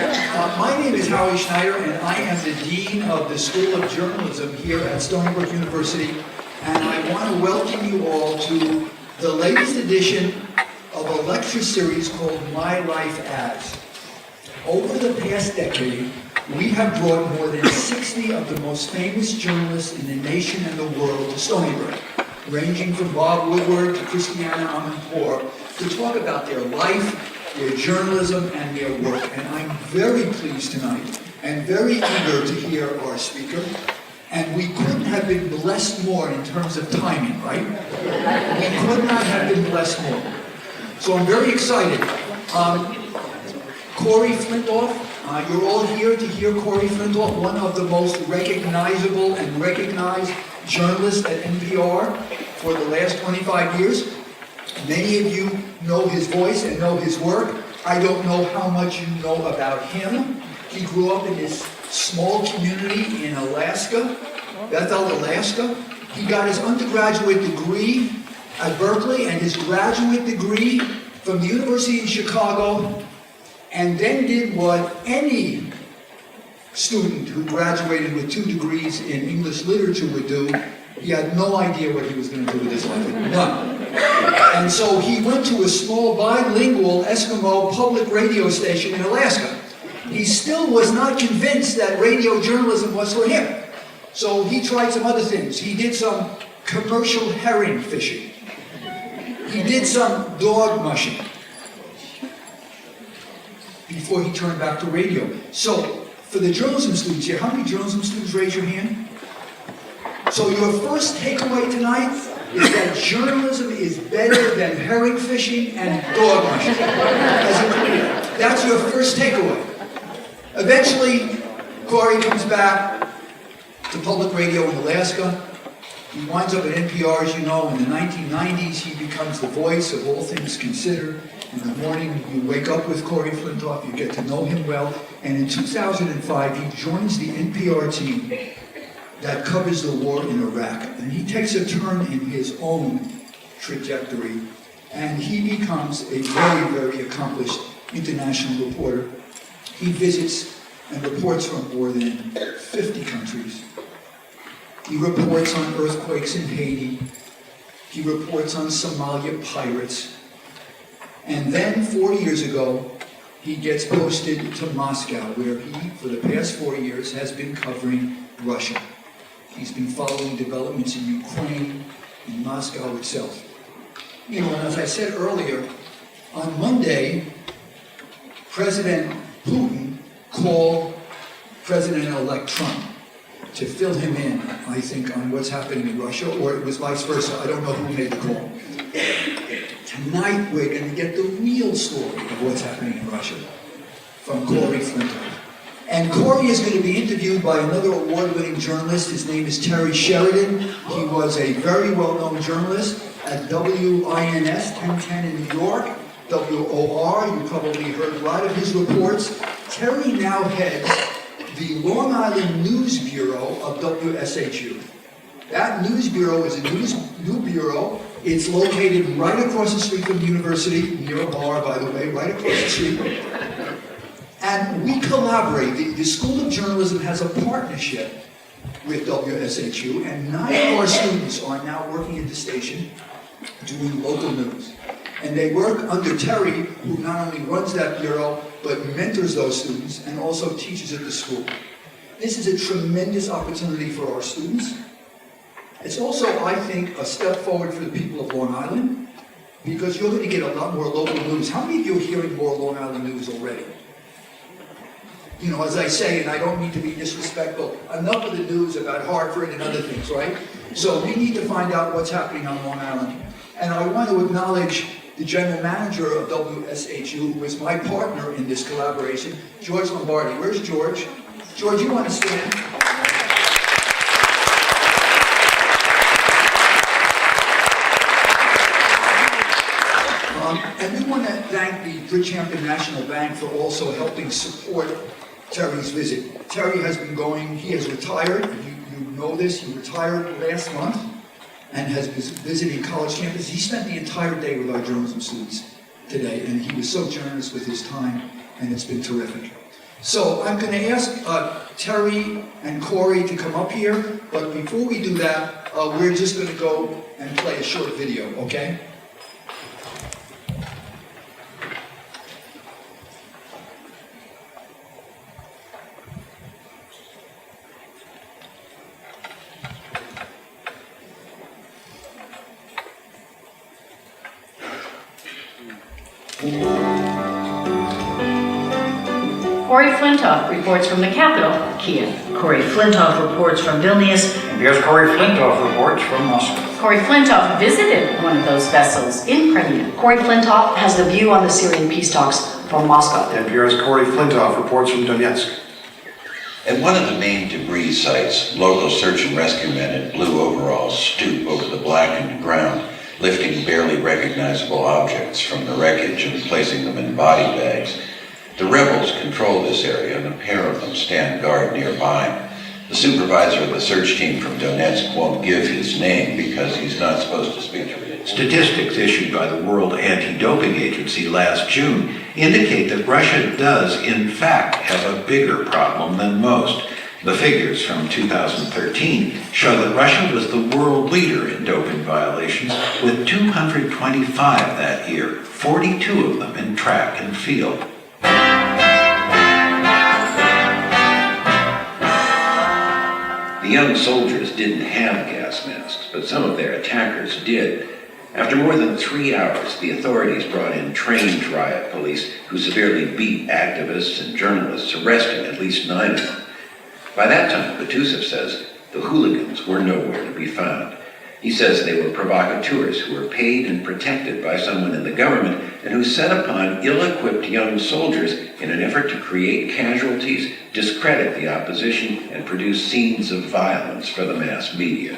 My name is Howie Schneider, and I am the Dean of the School of Journalism here at Stony Brook University, and I want to welcome you all to the latest edition of a lecture series called My Life As. Over the past decade, we have brought more than 60 of the most famous journalists in the nation and the world to Stony Brook, ranging from Bob Woodward to Christiana Amanpour, to talk about their life, their journalism, and their work. And I'm very pleased tonight and very eager to hear our speaker. And we couldn't have been blessed more in terms of timing, right? We could not have been blessed more. So I'm very excited. Corey Flintoff, you're all here to hear Corey Flintoff, one of the most recognizable and recognized journalists at NPR for the last 25 years. Many of you know his voice and know his work. I don't know how much you know about him. He grew up in this small community in Alaska, Bethel, Alaska. He got his undergraduate degree at Berkeley and his graduate degree from the University of Chicago, and then did what any student who graduated with 2 degrees in English literature would do. He had no idea what he was going to do with his life. None. And so he went to a small bilingual Eskimo public radio station in Alaska. He still was not convinced that radio journalism was for him. So he tried some other things. He did some commercial herring fishing. He did some dog mushing before he turned back to radio. So for the journalism students here, how many journalism students raise your hand? So your first takeaway tonight is that journalism is better than herring fishing and dog mushing as a career. That's your first takeaway. Eventually, Corey comes back to public radio in Alaska. He winds up at NPR, as you know. In the 1990s, he becomes the voice of All Things Considered. In the morning, you wake up with Corey Flintoff, you get to know him well, and in 2005, he joins the NPR team that covers the war in Iraq. And he takes a turn in his own trajectory, and he becomes a very, very accomplished international reporter. He visits and reports from more than 50 countries. He reports on earthquakes in Haiti. He reports on Somalia pirates. And then 4 years ago, he gets posted to Moscow, where he, for the past 4 years, has been covering Russia. He's been following developments in Ukraine, in Moscow itself. You know, and as I said earlier, on Monday, President Putin called President-elect Trump to fill him in, I think, on what's happening in Russia, or it was vice versa. I don't know who made the call. Tonight, we're going to get the real story of what's happening in Russia from Corey Flintoff. And Corey is going to be interviewed by another award-winning journalist. His name is Terry Sheridan. He was a very well-known journalist at WINS 1010 in New York, WOR. You probably heard a lot of his reports. Terry now heads the Long Island News Bureau of WSHU. That news bureau is a new bureau. It's located right across the street from the university, near a bar, by the way, right across the street. And we collaborate. The School of Journalism has a partnership with WSHU, and 9 of our students are now working at the station doing local news. And they work under Terry, who not only runs that bureau, but mentors those students and also teaches at the school. This is a tremendous opportunity for our students. It's also, I think, a step forward for the people of Long Island, because you're going to get a lot more local news. How many of you are hearing more Long Island news already? You know, as I say, and I don't mean to be disrespectful, enough of the news about Hartford and other things, right? So we need to find out what's happening on Long Island. And I want to acknowledge the general manager of WSHU, who is my partner in this collaboration, George Lombardi. Where's George? George, you want to stand? And we want to thank the Bridgehampton National Bank for also helping support Terry's visit. Terry has been going, he has retired, you know this, he retired last month and has been visiting college campus. He spent the entire day with our journalism students today, and he was so generous with his time, and it's been terrific. So I'm going to ask Terry and Corey to come up here, but before we do that, we're just going to go and play a short video, okay? Corey Flintoff reports from the capital, Kiev. Corey Flintoff reports from Vilnius. NPR's Corey Flintoff reports from Moscow. Corey Flintoff visited one of those vessels in Crimea. Corey Flintoff has the view on the Syrian peace talks from Moscow. NPR's Corey Flintoff reports from Donetsk. At one of the main debris sites, local search and rescue men in blue overalls stoop over the blackened ground, lifting barely recognizable objects from the wreckage and placing them in body bags. The rebels control this area, and a pair of them stand guard nearby. The supervisor of the search team from Donetsk won't give his name because he's not supposed to speak to it. Statistics issued by the World Anti-Doping Agency last June indicate that Russia does, in fact, have a bigger problem than most. The figures from 2013 show that Russia was the world leader in doping violations, with 225 that year, 42 of them in track and field. The young soldiers didn't have gas masks, but some of their attackers did. After more than 3 hours, the authorities brought in trained riot police who severely beat activists and journalists, arresting at least 9 of them. By that time, Batusev says the hooligans were nowhere to be found. He says they were provocateurs who were paid and protected by someone in the government and who set upon ill-equipped young soldiers in an effort to create casualties, discredit the opposition, and produce scenes of violence for the mass media.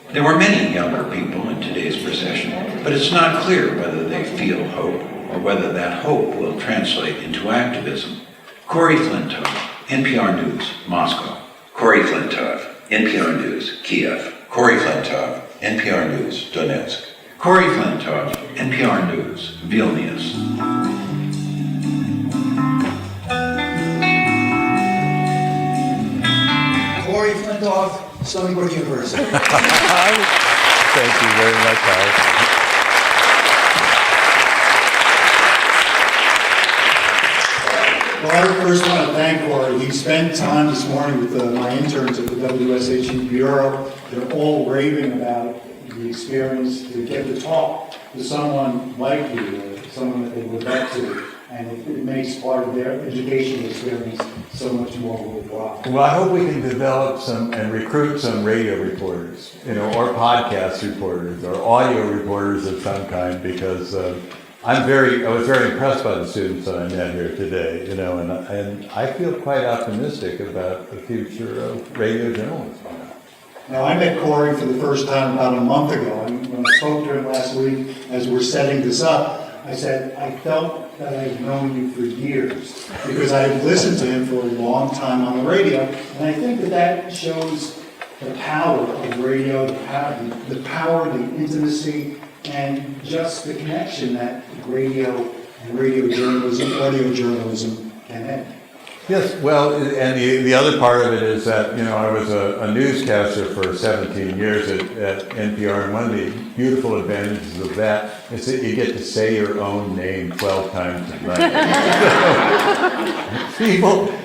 There were many younger people in today's procession, but it's not clear whether they feel hope or whether that hope will translate into activism. Corey Flintoff, NPR News, Moscow. Corey Flintoff, NPR News, Kiev. Corey Flintoff, NPR News, Donetsk. Corey Flintoff, NPR News, Vilnius. Corey Flintoff, Stony Brook University. Thank you very much, Howard. Well, I first want to thank Corey. He spent time this morning with my interns at the WSHE Bureau. They're all raving about the experience to get to talk to someone like you, or someone that they look up to, and it makes part of their educational experience so much more worthwhile. Well, I hope we can develop some and recruit some radio reporters, or podcast reporters, or audio reporters of some kind, because I was very impressed by the students that I met here today, and I feel quite optimistic about the future of radio journalism. Now, I met Corey for the first time about a month ago, and when I spoke to him last week, as we're setting this up, I said, I felt that I've known you for years, because I had listened to him for a long time on the radio, and I think that shows the power of radio, the power, the intimacy, and just the connection that radio and radio journalism, audio journalism can have. Yes, well, and the other part of it is that, I was a newscaster for 17 years at NPR, and one of the beautiful advantages of that is that you get to say your own name 12 times a night.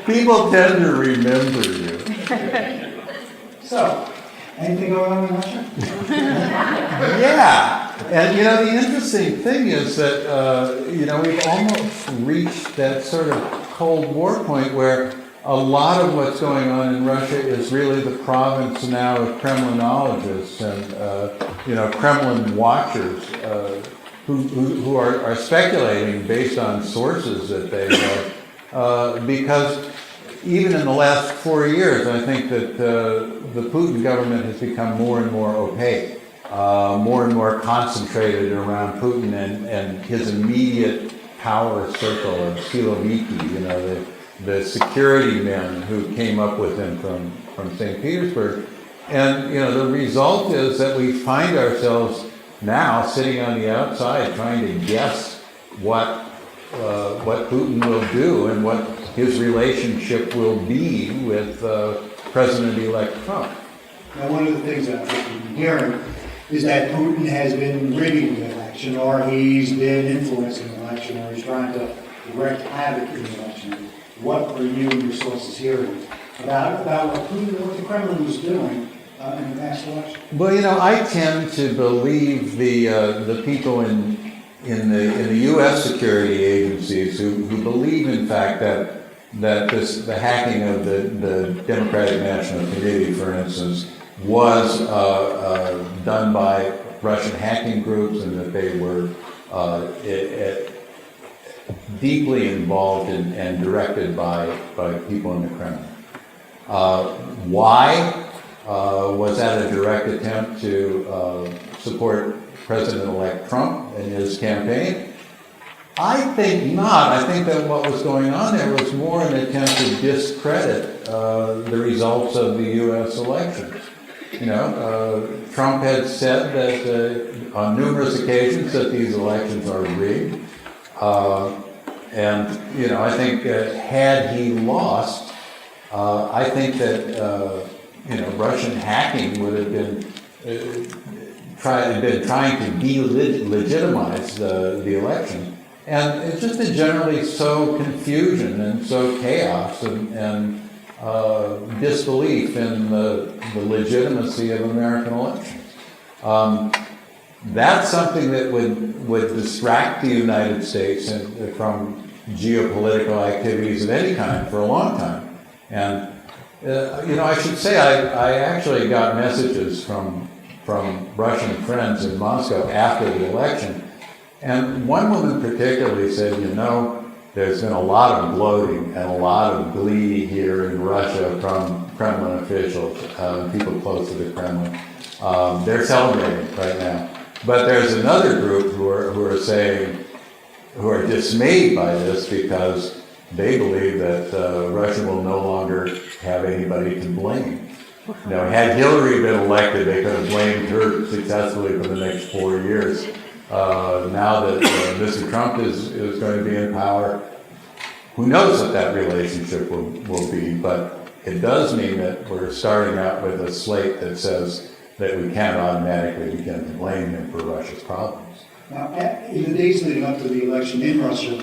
people tend to remember you. So, anything going on in Russia? Yeah. And the interesting thing is that we've almost reached that sort of Cold War point where a lot of what's going on in Russia is really the province now of Kremlinologists and Kremlin watchers who are speculating based on sources that they have, because even in the last 4 years, I think that the Putin government has become more and more opaque. More and more concentrated around Putin and his immediate power circle of Siloviki, the security men who came up with him from St. Petersburg. And, the result is that we find ourselves now sitting on the outside trying to guess what Putin will do and what his relationship will be with President-elect Trump. Now, one of the things that we've been hearing is that Putin has been rigging the election, or he's been influencing the election, or he's trying to wreak havoc in the election. What are you and your sources hearing about what Putin, what the Kremlin was doing in the past election? Well, you know, I tend to believe the people in the U.S. security agencies who believe, in fact, that the hacking of the Democratic National Committee, for instance, was done by Russian hacking groups, and that they were deeply involved and directed by people in the Kremlin. Why? Was that a direct attempt to support President-elect Trump in his campaign? I think not. I think that what was going on there was more an attempt to discredit the results of the U.S. elections. You know, Trump had said that on numerous occasions that these elections are rigged. And, you know, I think had he lost, I think that, you know, Russian hacking would have been trying to delegitimize the election. And it's just to generally sow confusion and sow chaos and disbelief in the legitimacy of American elections. That's something that would distract the United States from geopolitical activities of any kind for a long time. And you know, I should say I actually got messages from Russian friends in Moscow after the election, and one woman particularly said, you know, there's been a lot of gloating and a lot of glee here in Russia from Kremlin officials, people close to the Kremlin. They're celebrating right now. But there's another group who are dismayed by this because they believe that Russia will no longer have anybody to blame. You know, had Hillary been elected, they could have blamed her successfully for the next 4 years. Now that Mr. Trump is going to be in power, who knows what that relationship will be, but it does mean that we're starting out with a slate that says that we can't automatically begin to blame him for Russia's problems. Now, in the days leading up to the election in Russia,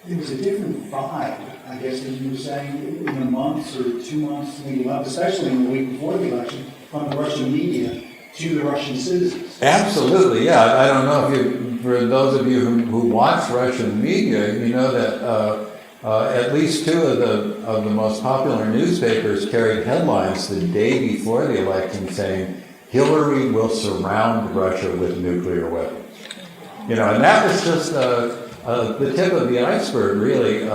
there was a different vibe, I guess, as you were saying, in the months or 2 months leading up, especially in the week before the election, from the Russian media to the Russian citizens. Absolutely, yeah. I don't know if for those of you who watch Russian media, you know that at least two of the most popular newspapers carried headlines the day before the election saying, Hillary will surround Russia with nuclear weapons. You know, and that was just the tip of the iceberg, really.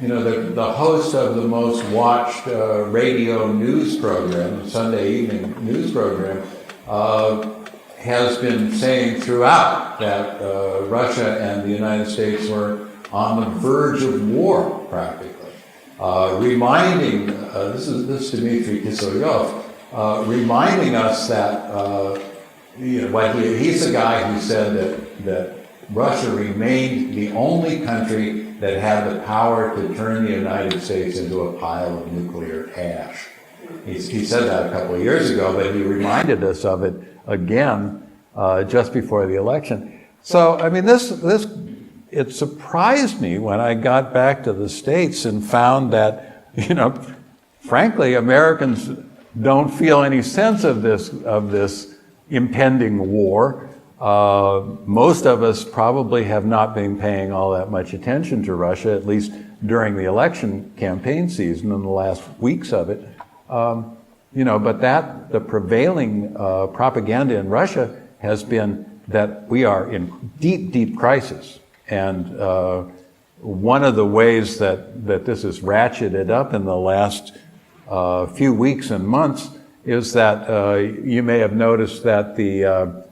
You know, the host of the most watched radio news program, Sunday evening news program, has been saying throughout that Russia and the United States were on the verge of war, practically. Reminding, this is Dmitry Kiselyov, reminding us that, you know, he's the guy who said that Russia remained the only country that had the power to turn the United States into a pile of nuclear ash. He said that a couple of years ago, but he reminded us of it again just before the election. So, I mean, it surprised me when I got back to the States and found that, you know, frankly, Americans don't feel any sense of this impending war. Most of us probably have not been paying all that much attention to Russia, at least during the election campaign season and the last weeks of it. You know, but the prevailing propaganda in Russia has been that we are in deep, deep crisis. And one of the ways that this is ratcheted up in the last few weeks and months is that you may have noticed that the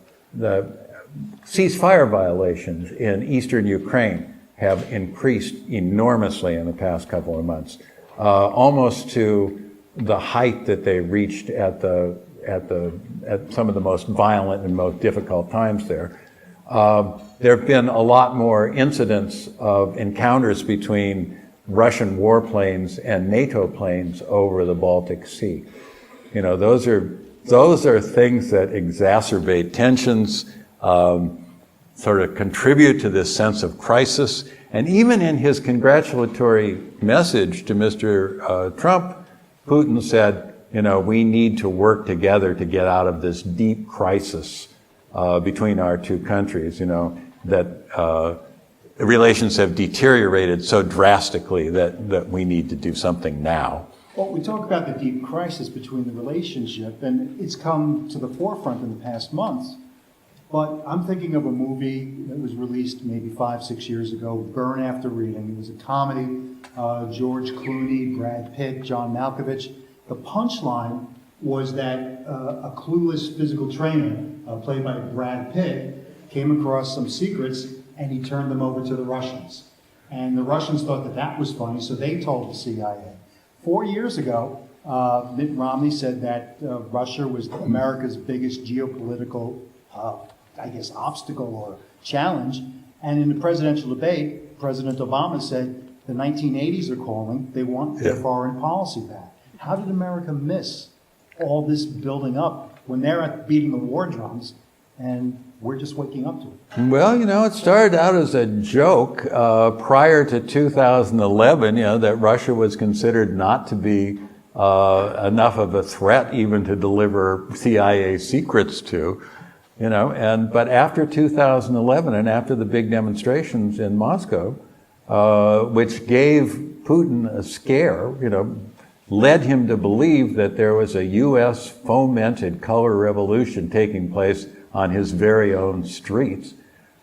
ceasefire violations in eastern Ukraine have increased enormously in the past couple of months, almost to the height that they reached at some of the most violent and most difficult times there. There have been a lot more incidents of encounters between Russian warplanes and NATO planes over the Baltic Sea. You know, those are things that exacerbate tensions, sort of contribute to this sense of crisis. And even in his congratulatory message to Mr. Trump, Putin said, you know, we need to work together to get out of this deep crisis between our two countries, you know, that relations have deteriorated so drastically that we need to do something now. Well, we talk about the deep crisis between the relationship, and it's come to the forefront in the past months. But I'm thinking of a movie that was released maybe 5-6 years ago, Burn After Reading. It was a comedy, George Clooney, Brad Pitt, John Malkovich. The punchline was that a clueless physical trainer, played by Brad Pitt, came across some secrets and he turned them over to the Russians. And the Russians thought that that was funny, so they told the CIA. 4 years ago, Mitt Romney said that Russia was America's biggest geopolitical, obstacle or challenge. And in the presidential debate, President Obama said the 1980s are calling, they want their foreign policy back. How did America miss all this building up when they're beating the war drums and we're just waking up to it? Well, you know, it started out as a joke prior to 2011, you know, that Russia was considered not to be enough of a threat even to deliver CIA secrets to, you know, but after 2011 and after the big demonstrations in Moscow, which gave Putin a scare, you know, led him to believe that there was a U.S. fomented color revolution taking place on his very own streets.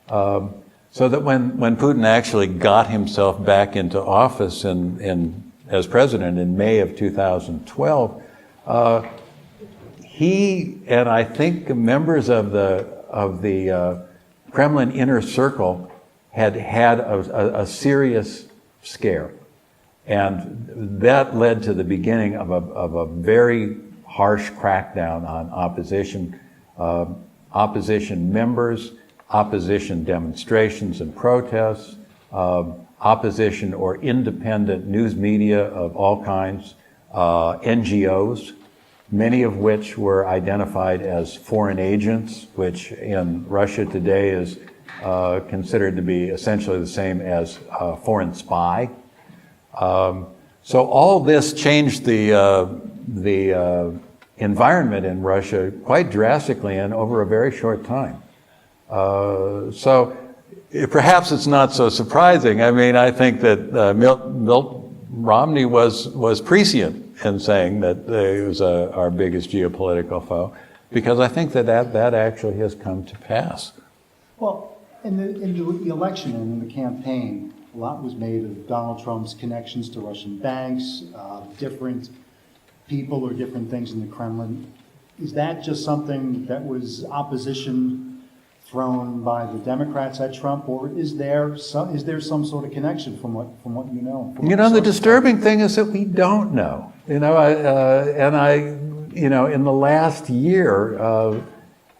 So that when Putin actually got himself back into office as president in May of 2012, he and I think members of the Kremlin inner circle had a serious scare. And that led to the beginning of a very harsh crackdown on opposition members, opposition demonstrations and protests, opposition or independent news media of all kinds, NGOs, many of which were identified as foreign agents, which in Russia today is considered to be essentially the same as foreign spy. So all this changed the environment in Russia quite drastically and over a very short time. So perhaps it's not so surprising. I mean, I think that Mitt Romney was prescient in saying that he was our biggest geopolitical foe, because I think that actually has come to pass. Well, in the election and in the campaign, a lot was made of Donald Trump's connections to Russian banks, different people or different things in the Kremlin. Is that just something that was opposition thrown by the Democrats at Trump, or is there some sort of connection from what you know? You know, the disturbing thing is that we don't know. You know, in the last year,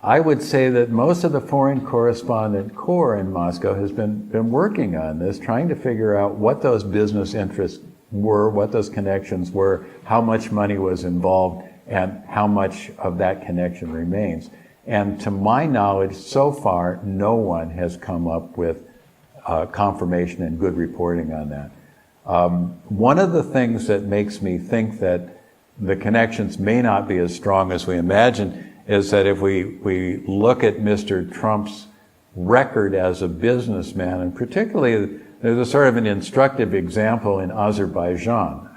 I would say that most of the foreign correspondent corps in Moscow has been working on this, trying to figure out what those business interests were, what those connections were, how much money was involved, and how much of that connection remains. And to my knowledge, so far, no one has come up with confirmation and good reporting on that. One of the things that makes me think that the connections may not be as strong as we imagine is that if we look at Mr. Trump's record as a businessman, and particularly there's a sort of an instructive example in Azerbaijan.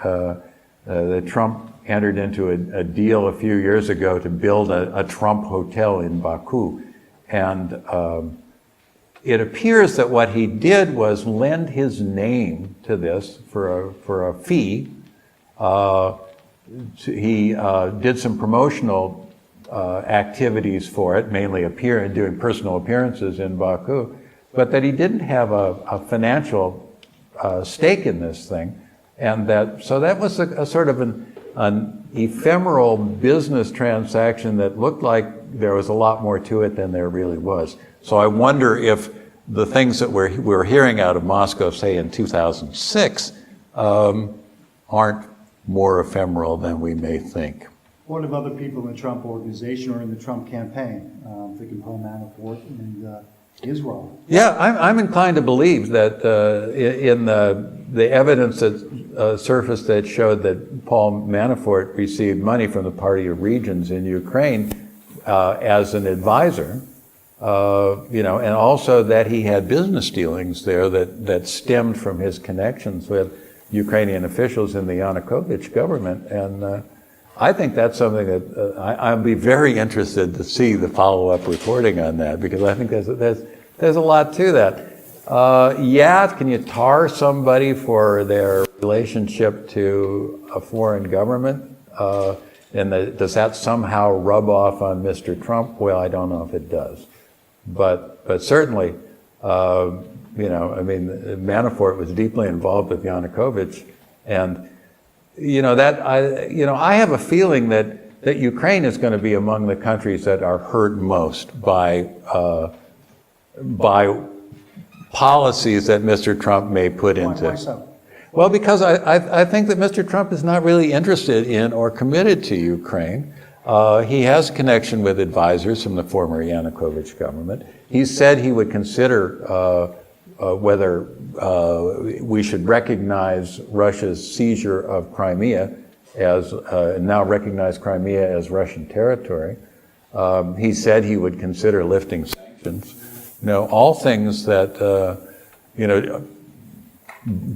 That Trump entered into a deal a few years ago to build a Trump hotel in Baku. And it appears that what he did was lend his name to this for a fee. He did some promotional activities for it, mainly doing personal appearances in Baku, but that he didn't have a financial stake in this thing, and so that was a sort of an ephemeral business transaction that looked like there was a lot more to it than there really was. So I wonder if the things that we're hearing out of Moscow, say in 2006, aren't more ephemeral than we may think. What of other people in the Trump organization or in the Trump campaign? Thinking Paul Manafort and his role. Yeah, I'm inclined to believe that in the evidence that surfaced that showed that Paul Manafort received money from the Party of Regions in Ukraine as an advisor, and also that he had business dealings there that stemmed from his connections with Ukrainian officials in the Yanukovych government. And I think that's something that I'd be very interested to see the follow-up reporting on that, because I think there's a lot to that. Can you tar somebody for their relationship to a foreign government? Does that somehow rub off on Mr. Trump? Well, I don't know if it does. But certainly, Manafort was deeply involved with Yanukovych, and I have a feeling that Ukraine is going to be among the countries that are hurt most by policies that Mr. Trump may put into. Why so? Well, because I think that Mr. Trump is not really interested in or committed to Ukraine. He has connection with advisors from the former Yanukovych government. He said he would consider whether we should recognize Russia's seizure of Crimea as now recognize Crimea as Russian territory. He said he would consider lifting sanctions. All things that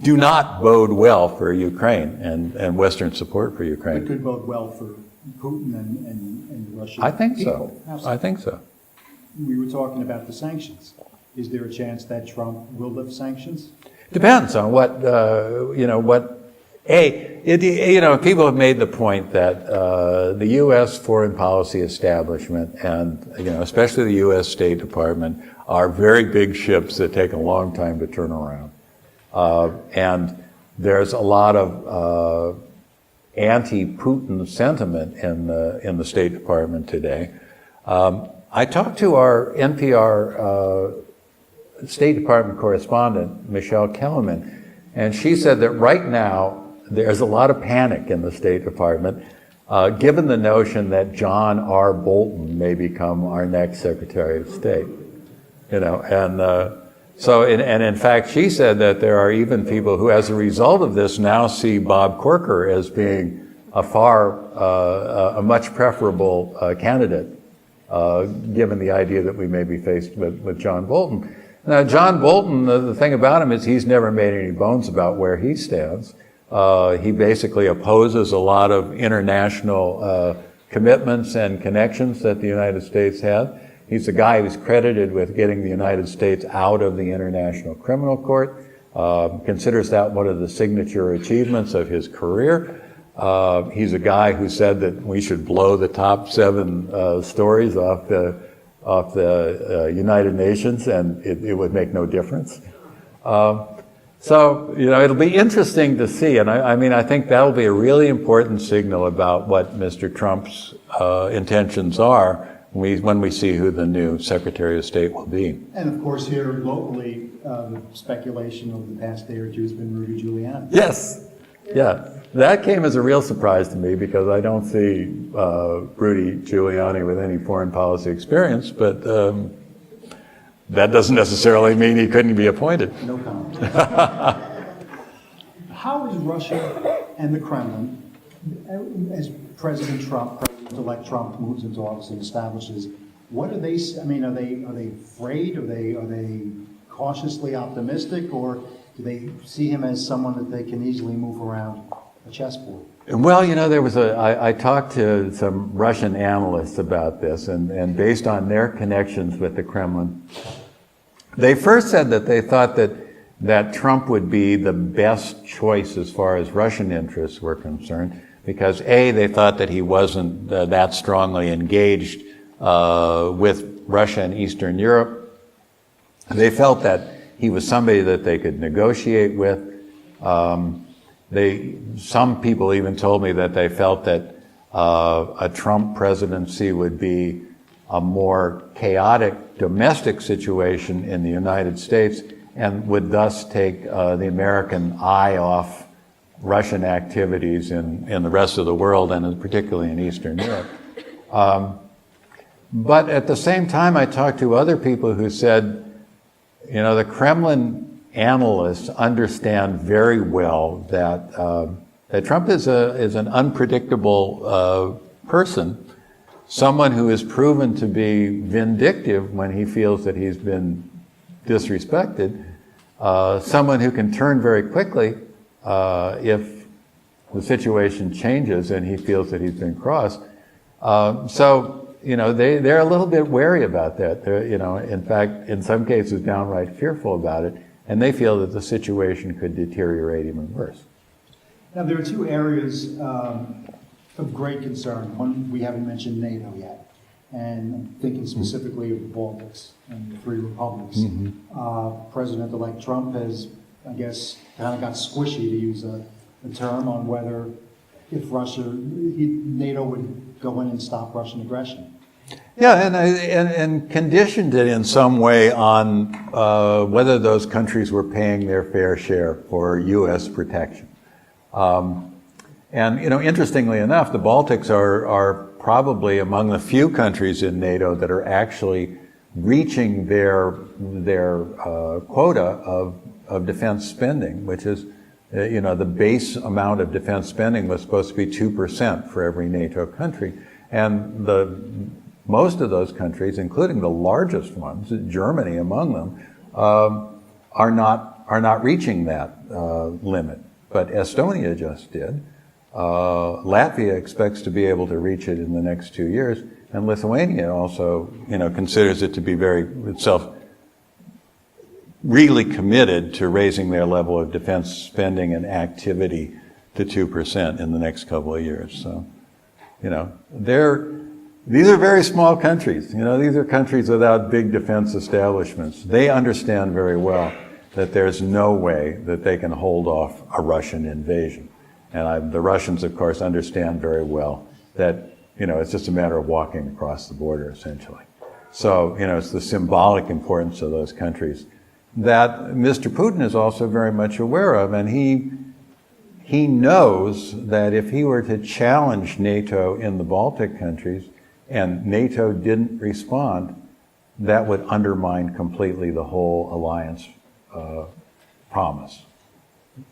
do not bode well for Ukraine and Western support for Ukraine. It could bode well for Putin and the Russian I think people. so. I think so. We were talking about the sanctions. Is there a chance that Trump will lift sanctions? Depends on what people have made the point that the U.S. foreign policy establishment and, especially the U.S. State Department are very big ships that take a long time to turn around. And there's a lot of anti-Putin sentiment in the State Department today. I talked to our NPR State Department correspondent, Michelle Kellerman, and she said that right now there's a lot of panic in the State Department, given the notion that John R. Bolton may become our next Secretary of State. And in fact, she said that there are even people who, as a result of this, now see Bob Corker as being a much preferable candidate, given the idea that we may be faced with John Bolton. Now, John Bolton, the thing about him is he's never made any bones about where he stands. He basically opposes a lot of international commitments and connections that the United States had. He's the guy who's credited with getting the United States out of the International Criminal Court, considers that one of the signature achievements of his career. He's a guy who said that we should blow the top 7 stories off the United Nations, and it would make no difference. So it'll be interesting to see, and I think that'll be a really important signal about what Mr. Trump's intentions are when we see who the new Secretary of State will be. And of course, here locally, the speculation over the past day or two has been Rudy Giuliani. Yes, yeah. That came as a real surprise to me because I don't see Rudy Giuliani with any foreign policy experience, but that doesn't necessarily mean he couldn't be appointed. No comment. How is Russia and the Kremlin, as President-elect Trump moves into office and establishes, what are they? Are they afraid? Are they cautiously optimistic, or do they see him as someone that they can easily move around a chessboard? Well, I talked to some Russian analysts about this, and based on their connections with the Kremlin, they first said that they thought that Trump would be the best choice as far as Russian interests were concerned, because they thought that he wasn't that strongly engaged with Russia and Eastern Europe. They felt that he was somebody that they could negotiate with. Some people even told me that they felt that a Trump presidency would be a more chaotic domestic situation in the United States and would thus take the American eye off Russian activities in the rest of the world, and particularly in Eastern Europe. But at the same time, I talked to other people who said, the Kremlin analysts understand very well that Trump is an unpredictable person, someone who is proven to be vindictive when he feels that he's been disrespected, someone who can turn very quickly if the situation changes and he feels that he's been crossed. They're a little bit wary about that. They're, in fact, in some cases, downright fearful about it, and they feel that the situation could deteriorate even worse. Now, there are two areas of great concern. One, we haven't mentioned NATO yet, and I'm thinking specifically of the Baltics and the three republics. President-elect Trump has, I guess, kind of got squishy, to use a term, on whether if NATO would go in and stop Russian aggression. Yeah, and conditioned it in some way on whether those countries were paying their fair share for U.S. protection. Interestingly enough, the Baltics are probably among the few countries in NATO that are actually reaching their quota of defense spending, which is, the base amount of defense spending was supposed to be 2% for every NATO country. And most of those countries, including the largest ones, Germany among them, are not reaching that limit. But Estonia just did. Latvia expects to be able to reach it in the next 2 years, and Lithuania also, considers it to be really committed to raising their level of defense spending and activity to 2% in the next couple of years. So, these are very small countries. These are countries without big defense establishments. They understand very well that there's no way that they can hold off a Russian invasion. And the Russians, of course, understand very well that, it's just a matter of walking across the border, essentially. So, it's the symbolic importance of those countries that Mr. Putin is also very much aware of, and he knows that if he were to challenge NATO in the Baltic countries and NATO didn't respond, that would undermine completely the whole alliance promise.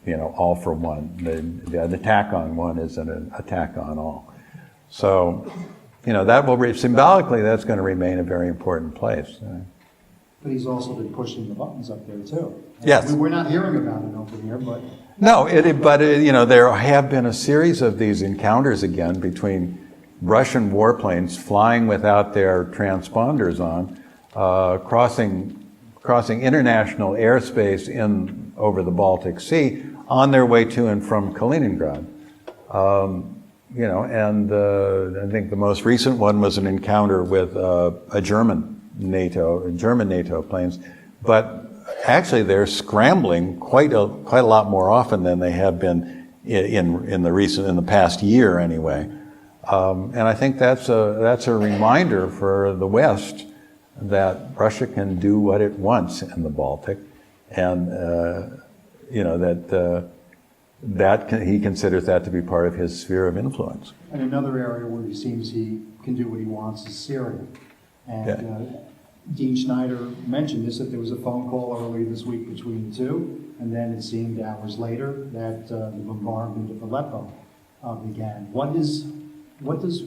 All for one. The attack on one is an attack on all. So, that will symbolically, that's going to remain a very important place. But he's also been pushing the buttons up there, too. Yes. We're not hearing about it over here, but... No, there have been a series of these encounters again between Russian warplanes flying without their transponders on, crossing international airspace over the Baltic Sea on their way to and from Kaliningrad. I think the most recent one was an encounter with German NATO planes, but actually they're scrambling quite a lot more often than they have been in the past year anyway. And I think that's a reminder for the West that Russia can do what it wants in the Baltic, and he considers that to be part of his sphere of influence. And another area where he seems he can do what he wants is Syria. And Dean Schneider mentioned this, that there was a phone call earlier this week between the two, and then it seemed hours later that the bombardment of Aleppo began. What does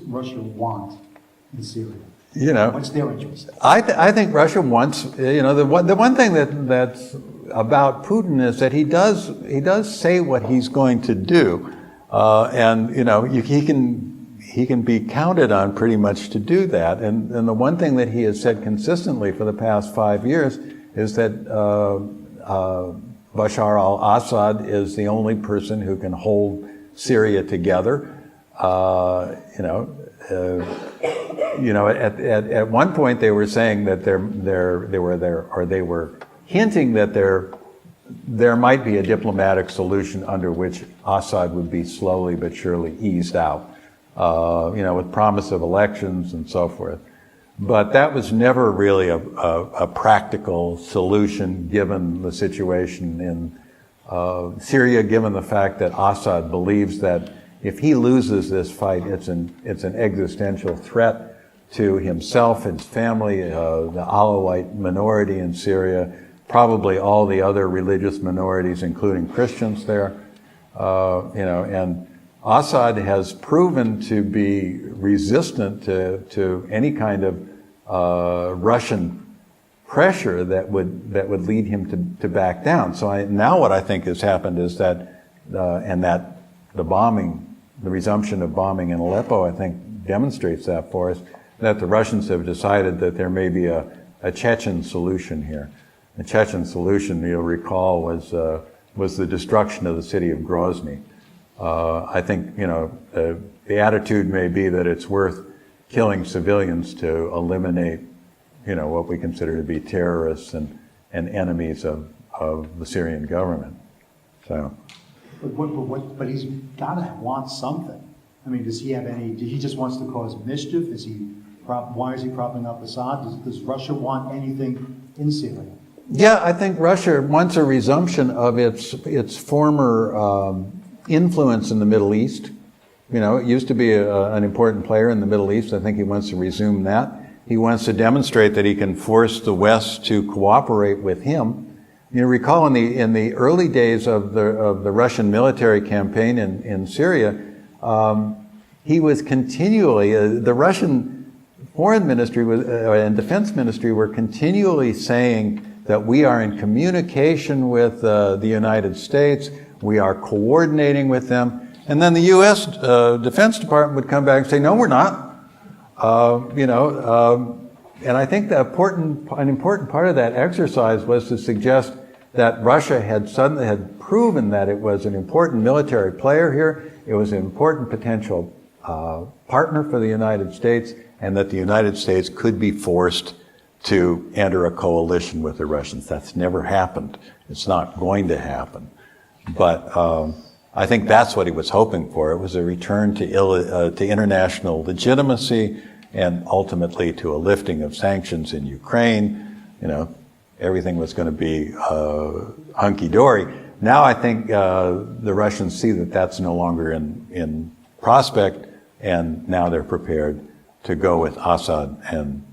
Russia want in Syria? What's their interest? I think Russia wants, the one thing that's about Putin is that he does say what he's going to do, and he can be counted on pretty much to do that. And the one thing that he has said consistently for the past 5 years is that Bashar al-Assad is the only person who can hold Syria together. At one point they were saying that they were hinting that there might be a diplomatic solution under which Assad would be slowly but surely eased out. With promise of elections and so forth. But that was never really a practical solution given the situation in Syria, given the fact that Assad believes that if he loses this fight, it's an existential threat to himself, his family, the Alawite minority in Syria, probably all the other religious minorities, including Christians there. And Assad has proven to be resistant to any kind of Russian pressure that would lead him to back down. So now what I think has happened is that the resumption of bombing in Aleppo, I think, demonstrates that for us, that the Russians have decided that there may be a Chechen solution here. The Chechen solution, you'll recall, was the destruction of the city of Grozny. I think, the attitude may be that it's worth killing civilians to eliminate, what we consider to be terrorists and enemies of the Syrian government. So. But he's got to want something. I mean, does he have any? He just wants to cause mischief? Why is he propping up Assad? Does Russia want anything in Syria? Yeah, I think Russia wants a resumption of its former influence in the Middle East. It used to be an important player in the Middle East. I think he wants to resume that. He wants to demonstrate that he can force the West to cooperate with him. Recall in the early days of the Russian military campaign in Syria, he was continually the Russian foreign ministry and defense ministry were continually saying that we are in communication with the United States, we are coordinating with them, and then the U.S. Defense Department would come back and say, no, we're not. And I think an important part of that exercise was to suggest that Russia had proven that it was an important military player here, it was an important potential partner for the United States, and that the United States could be forced to enter a coalition with the Russians. That's never happened. It's not going to happen. But I think that's what he was hoping for. It was a return to international legitimacy and ultimately to a lifting of sanctions in Ukraine. Everything was going to be hunky-dory. Now I think the Russians see that that's no longer in prospect, and now they're prepared to go with Assad and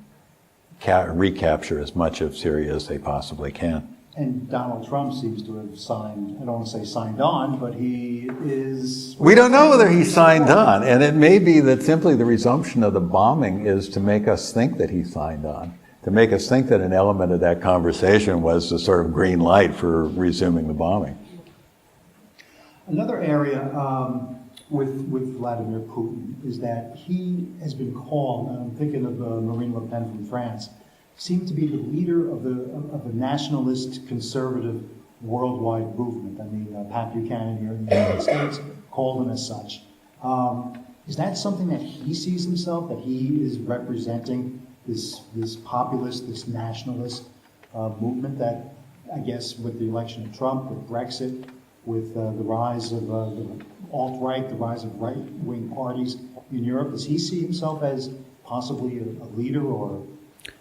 recapture as much of Syria as they possibly can. And Donald Trump seems to have signed, I don't want to say signed on, but he is... We don't know whether he signed on, and it may be that simply the resumption of the bombing is to make us think that he signed on, to make us think that an element of that conversation was the sort of green light for resuming the bombing. Another area with Vladimir Putin is that he has been called, and I'm thinking of Marine Le Pen from France, seemed to be the leader of a nationalist conservative worldwide movement. I mean, Pat Buchanan here in the United States called him as such. Is that something that he sees himself, that he is representing this populist, this nationalist movement that, I guess, with the election of Trump, with Brexit, with the rise of the alt-right, the rise of right-wing parties in Europe, does he see himself as possibly a leader or...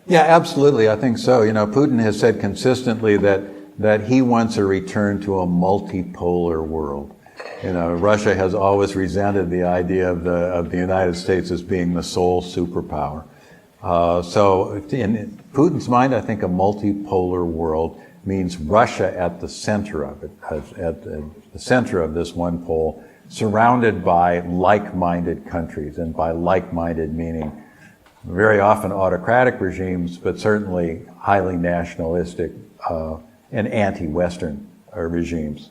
Yeah, absolutely. I think so. Putin has said consistently that he wants a return to a multipolar world. Russia has always resented the idea of the United States as being the sole superpower. So in Putin's mind, I think a multipolar world means Russia at the center of it, at the center of this one pole, surrounded by like-minded countries, and by like-minded meaning very often autocratic regimes, but certainly highly nationalistic and anti-Western regimes.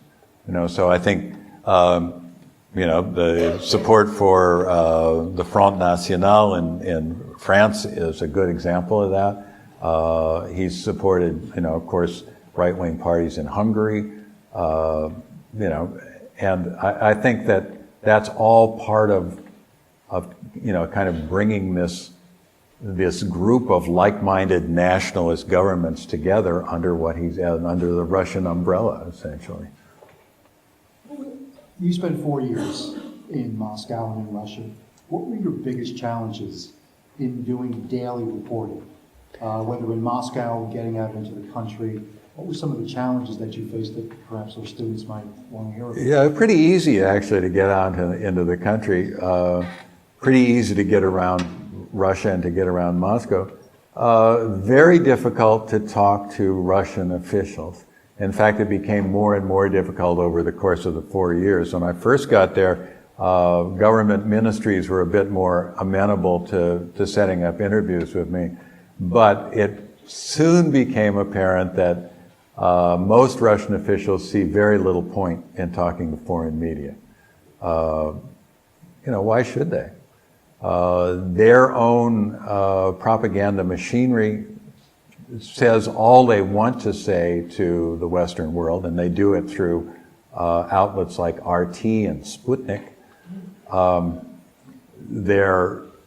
So I think the support for the Front National in France is a good example of that. He's supported, of course, right-wing parties in Hungary, and I think that that's all part of kind of bringing this group of like-minded nationalist governments together under under the Russian umbrella, essentially. You spent 4 years in Moscow and in Russia. What were your biggest challenges in doing daily reporting? Whether in Moscow, getting out into the country, What were some of the challenges that you faced that perhaps our students might want to hear about? Yeah, pretty easy actually to get out into the country. Pretty easy to get around Russia and to get around Moscow. Very difficult to talk to Russian officials. In fact, it became more and more difficult over the course of the 4 years. When I first got there, government ministries were a bit more amenable to setting up interviews with me. But it soon became apparent that most Russian officials see very little point in talking to foreign media. Why should they? Their own propaganda machinery says all they want to say to the Western world, and they do it through outlets like RT and Sputnik.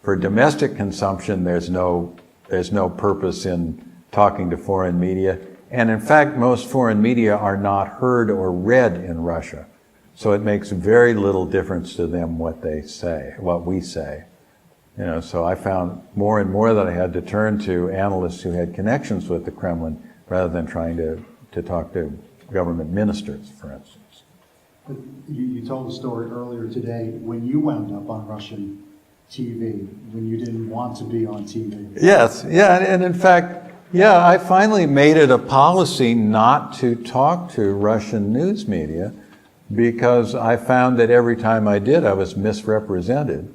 For domestic consumption, there's no purpose in talking to foreign media. And in fact, most foreign media are not heard or read in Russia. So it makes very little difference to them what they say, what we say. So I found more and more that I had to turn to analysts who had connections with the Kremlin rather than trying to talk to government ministers, for instance. But you told a story earlier today when you wound up on Russian TV, when you didn't want to be on TV. Yes, yeah, and in fact, yeah, I finally made it a policy not to talk to Russian news media because I found that every time I did, I was misrepresented.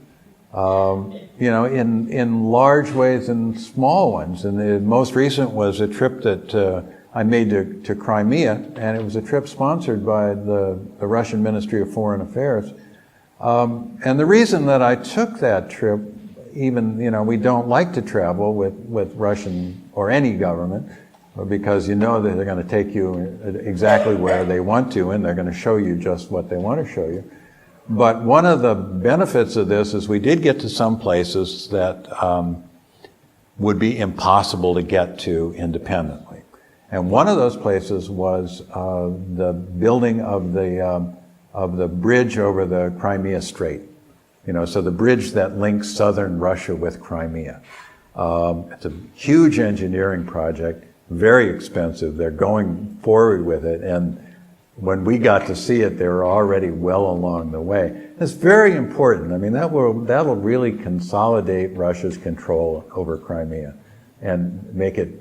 In large ways and small ones. And the most recent was a trip that I made to Crimea, and it was a trip sponsored by the Russian Ministry of Foreign Affairs. And the reason that I took that trip, even, we don't like to travel with Russian or any government, because that they're going to take you exactly where they want to, and they're going to show you just what they want to show you. But one of the benefits of this is we did get to some places that would be impossible to get to independently. And one of those places was the building of the bridge over the Crimea Strait. So the bridge that links southern Russia with Crimea. It's a huge engineering project, very expensive. They're going forward with it, and when we got to see it, they were already well along the way. It's very important. I mean, that'll really consolidate Russia's control over Crimea and make it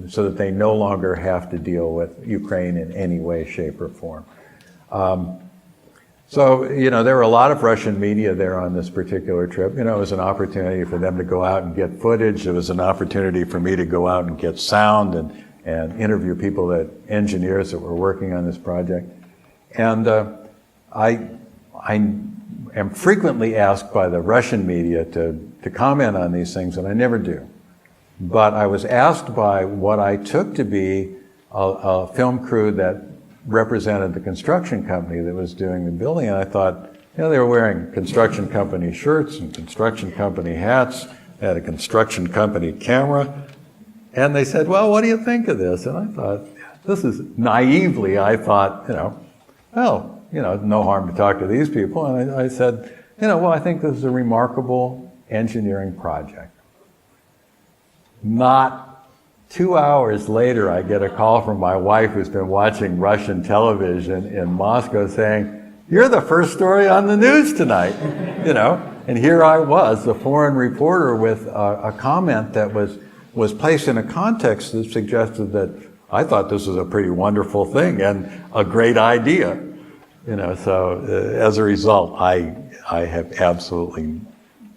so that they no longer have to deal with Ukraine in any way, shape, or form. There were a lot of Russian media there on this particular trip. It was an opportunity for them to go out and get footage. It was an opportunity for me to go out and get sound and interview engineers that were working on this project. And I am frequently asked by the Russian media to comment on these things, and I never do. But I was asked by what I took to be a film crew that represented the construction company that was doing the building, and I thought, they were wearing construction company shirts and construction company hats, they had a construction company camera, and they said, well, what do you think of this? And I thought, naively, I thought, no harm to talk to these people. And I said, I think this is a remarkable engineering project. Not 2 hours later, I get a call from my wife who's been watching Russian television in Moscow saying, you're the first story on the news tonight, And here I was, the foreign reporter, with a comment that was placed in a context that suggested that I thought this was a pretty wonderful thing and a great idea. So as a result, I have absolutely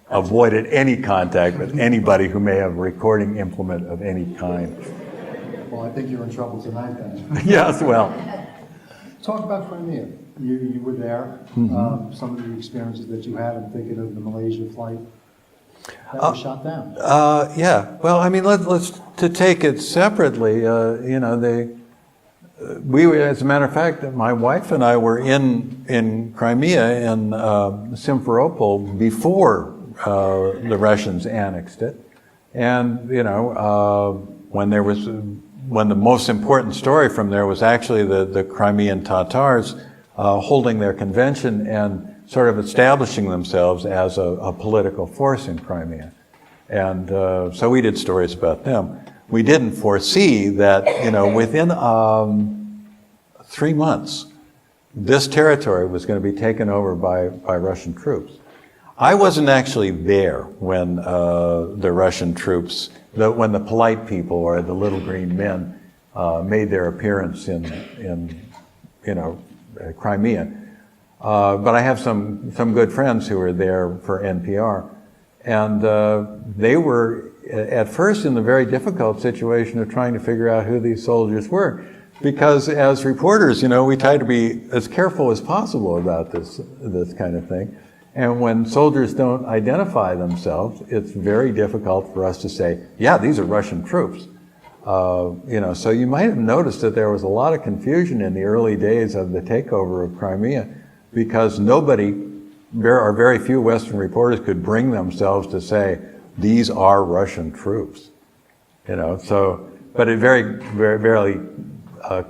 avoided any contact with anybody who may have a recording implement of any kind. Well, I think you're in trouble tonight then. Yes, well. Talk about Crimea. You were there. Mm-hmm. Some of the experiences that you had. I'm thinking of the Malaysia flight that was shot down. Yeah. Well, I mean, let's to take it separately. We were, as a matter of fact, my wife and I were in Crimea in Simferopol before the Russians annexed it, and when the most important story from there was actually the Crimean Tatars holding their convention and sort of establishing themselves as a political force in Crimea. And so we did stories about them. we didn't foresee that, within 3 months, this territory was going to be taken over by Russian troops. I wasn't actually there when the Russian troops, when the polite people or the little green men made their appearance in Crimea. But I have some good friends who were there for NPR, and they were at first in the very difficult situation of trying to figure out who these soldiers were, because as reporters, we try to be as careful as possible about this kind of thing. And when soldiers don't identify themselves, it's very difficult for us to say, yeah, these are Russian troops. So you might have noticed that there was a lot of confusion in the early days of the takeover of Crimea, because very few Western reporters could bring themselves to say, these are Russian troops. But it very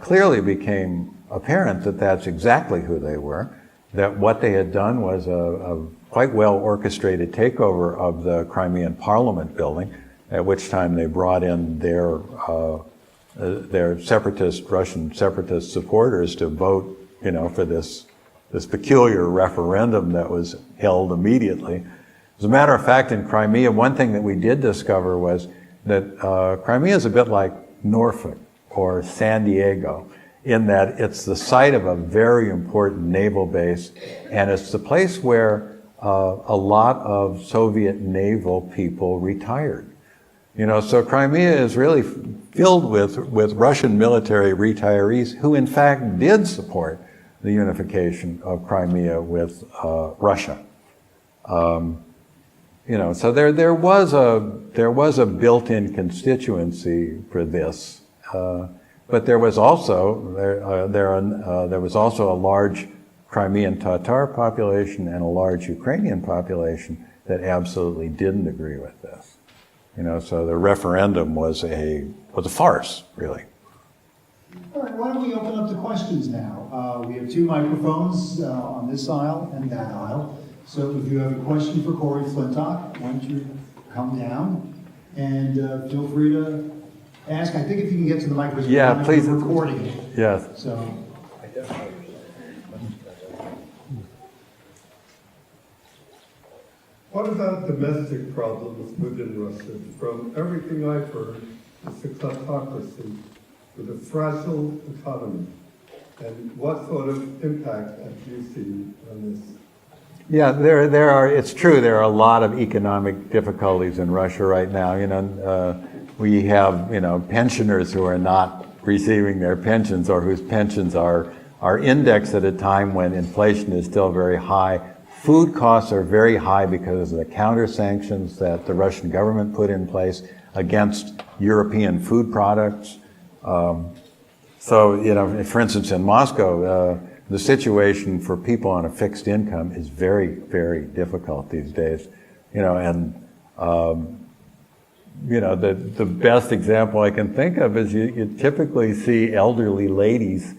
clearly became apparent that that's exactly who they were, that what they had done was a quite well orchestrated takeover of the Crimean Parliament building, at which time they brought in their Russian separatist supporters to vote, for this peculiar referendum that was held immediately. As a matter of fact, in Crimea, one thing that we did discover was that Crimea is a bit like Norfolk or San Diego, in that it's the site of a very important naval base, and it's the place where a lot of Soviet naval people retired. So Crimea is really filled with Russian military retirees who in fact did support the unification of Crimea with Russia. So there was a built-in constituency for this, but there was also a large Crimean Tatar population and a large Ukrainian population that absolutely didn't agree with this. So the referendum was a farce, really. All right, why don't we open up to questions now? We have 2 microphones on this aisle and that aisle. So if you have a question for Corey Flintoff, why don't you come down and feel free to ask. I think if you can get to the microphone, yeah, please. We're recording it. Yes. So. What about domestic problems within Russia? From everything I've heard, it's a kleptocracy with a fragile economy. And what sort of impact have you seen on this? Yeah, there are. It's true. There are a lot of economic difficulties in Russia right now. We have pensioners who are not receiving their pensions, or whose pensions are indexed at a time when inflation is still very high. Food costs are very high because of the counter sanctions that the Russian government put in place against European food products. For instance, in Moscow, the situation for people on a fixed income is very, very difficult these days. The best example I can think of is you typically see elderly ladies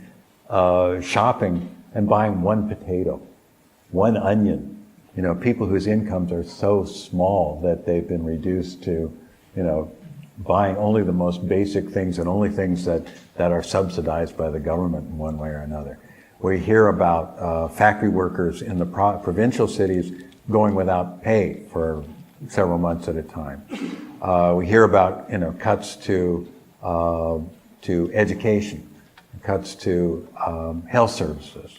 shopping and buying 1 potato, 1 onion. People whose incomes are so small that they've been reduced to, buying only the most basic things and only things that are subsidized by the government in one way or another. We hear about factory workers in the provincial cities going without pay for several months at a time. We hear about cuts to education, cuts to health services.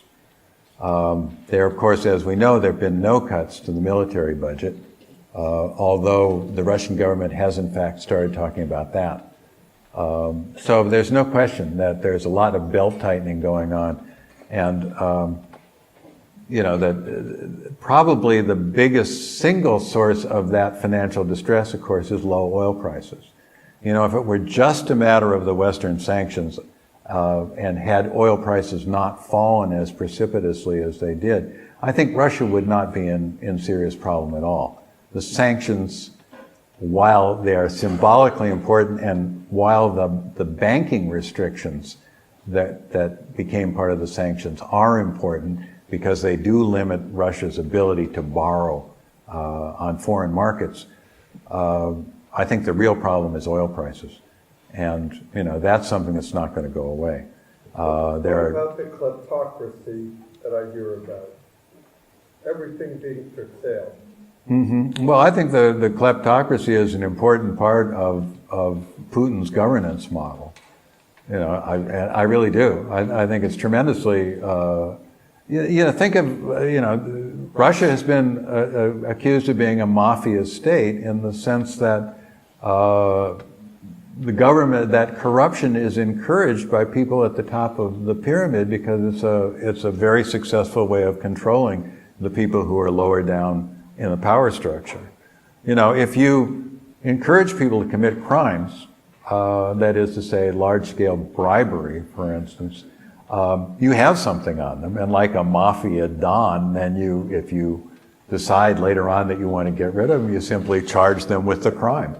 There, of course, as we know, there have been no cuts to the military budget, although the Russian government has in fact started talking about that. So there's no question that there's a lot of belt-tightening going on, and that probably the biggest single source of that financial distress, of course, is low oil prices. If it were just a matter of the Western sanctions, and had oil prices not fallen as precipitously as they did, I think Russia would not be in serious problem at all. The sanctions, while they are symbolically important, and while the banking restrictions that became part of the sanctions are important because they do limit Russia's ability to borrow on foreign markets, I think the real problem is oil prices. And, that's something that's not going to go away. What about the kleptocracy that I hear about? Everything being for sale. Mm-hmm. Well, I think the kleptocracy is an important part of Putin's governance model. I really do. I think it's tremendously. Think of Russia has been accused of being a mafia state in the sense that the government, that corruption is encouraged by people at the top of the pyramid because it's a very successful way of controlling the people who are lower down in the power structure. If you encourage people to commit crimes, that is to say large-scale bribery, for instance, you have something on them. And like a mafia don, then if you decide later on that you want to get rid of them, you simply charge them with the crime.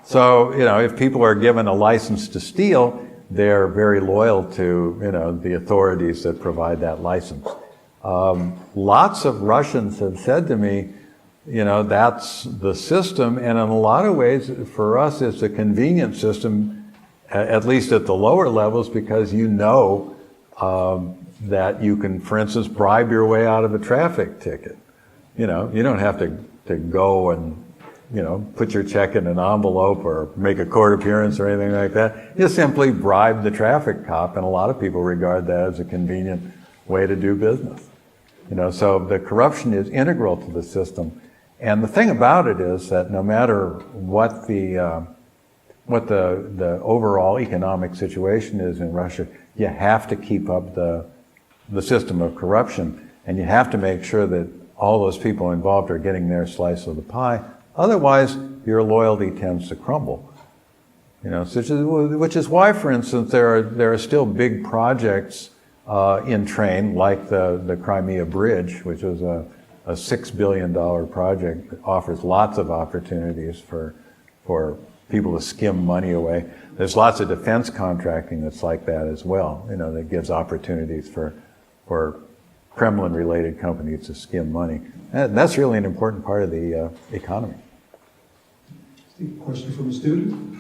So, if people are given a license to steal, they're very loyal to, the authorities that provide that license. Lots of Russians have said to me, that's the system, and in a lot of ways, for us, it's a convenient system, at least at the lower levels, because that you can, for instance, bribe your way out of a traffic ticket. You don't have to go and, put your check in an envelope or make a court appearance or anything like that. You simply bribe the traffic cop, and a lot of people regard that as a convenient way to do business. So the corruption is integral to the system. And the thing about it is that no matter what the overall economic situation is in Russia, you have to keep up the system of corruption, and you have to make sure that all those people involved are getting their slice of the pie. Otherwise, your loyalty tends to crumble. Which is why, for instance, there are still big projects in train, like the Crimea Bridge, which was a $6 billion project that offers lots of opportunities for people to skim money away. There's lots of defense contracting that's like that as well, that gives opportunities for Kremlin-related companies to skim money. And that's really an important part of the economy. Steve, question from a student?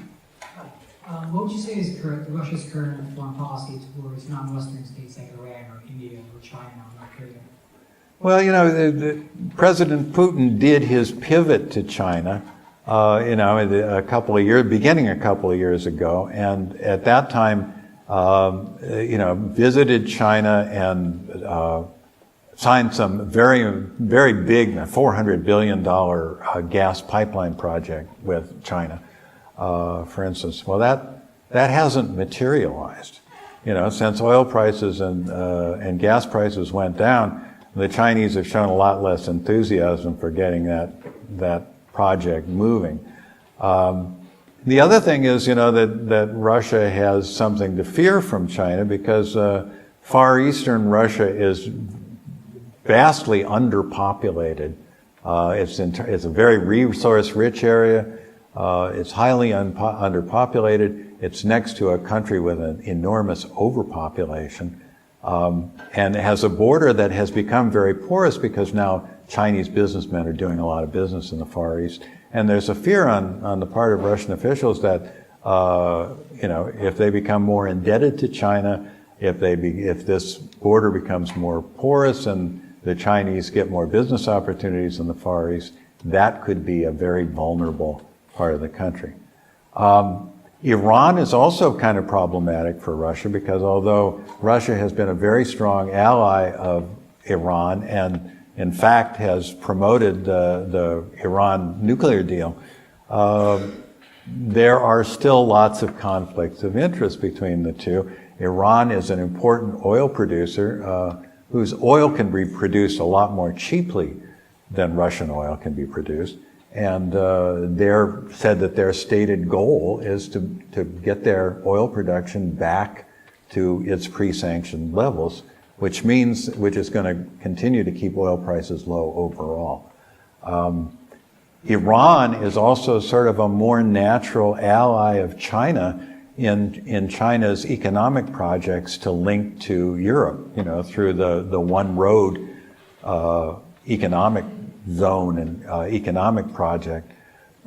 What would you say is Russia's current foreign policy towards non-Western states like Iran or India or China or North Korea? Well, President Putin did his pivot to China, beginning a couple of years ago, and at that time, visited China and signed some very, very big $400 billion gas pipeline project with China, for instance. Well, that hasn't materialized. Since oil prices and gas prices went down, the Chinese have shown a lot less enthusiasm for getting that project moving. The other thing is, that Russia has something to fear from China because Far Eastern Russia is vastly underpopulated. It's a very resource-rich area. It's highly underpopulated. It's next to a country with an enormous overpopulation. And it has a border that has become very porous because now Chinese businessmen are doing a lot of business in the Far East. And there's a fear on the part of Russian officials that, if they become more indebted to China, if this border becomes more porous and the Chinese get more business opportunities in the Far East, that could be a very vulnerable part of the country. Iran is also kind of problematic for Russia because although Russia has been a very strong ally of Iran and in fact has promoted the Iran nuclear deal, there are still lots of conflicts of interest between the two. Iran is an important oil producer whose oil can be produced a lot more cheaply than Russian oil can be produced. And they're said that their stated goal is to get their oil production back to its pre-sanctioned levels, which is going to continue to keep oil prices low overall. Iran is also sort of a more natural ally of China in China's economic projects to link to Europe, through the one road economic zone and economic project.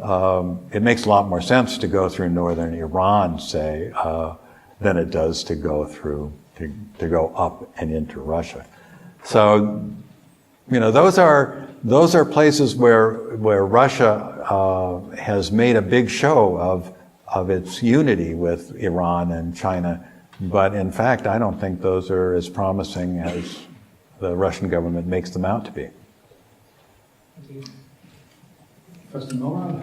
it makes a lot more sense to go through northern Iran, say, than it does to go up and into Russia. So, those are places where Russia has made a big show of its unity with Iran and China, but in fact, I don't think those are as promising as the Russian government makes them out to be. President Miller?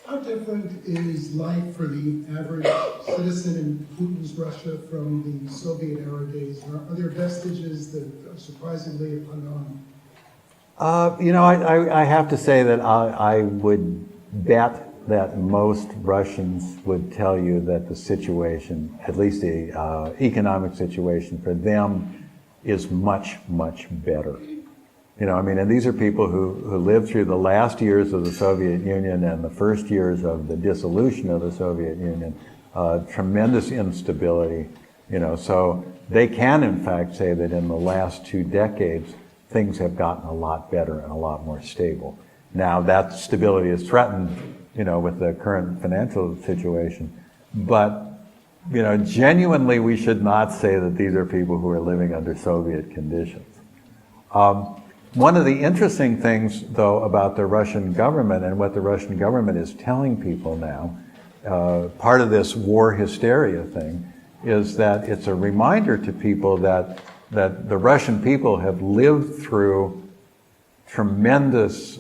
How different is life for the average citizen in Putin's Russia from the Soviet era days? Are there vestiges that are surprisingly unknown? I have to say that I would bet that most Russians would tell you that the situation, at least the economic situation for them, is much, much better. And these are people who lived through the last years of the Soviet Union and the first years of the dissolution of the Soviet Union, tremendous instability, so they can in fact say that in the last 2 decades, things have gotten a lot better and a lot more stable. Now that stability is threatened, with the current financial situation, but, genuinely we should not say that these are people who are living under Soviet conditions. One of the interesting things, though, about the Russian government and what the Russian government is telling people now, part of this war hysteria thing, is that it's a reminder to people that the Russian people have lived through tremendous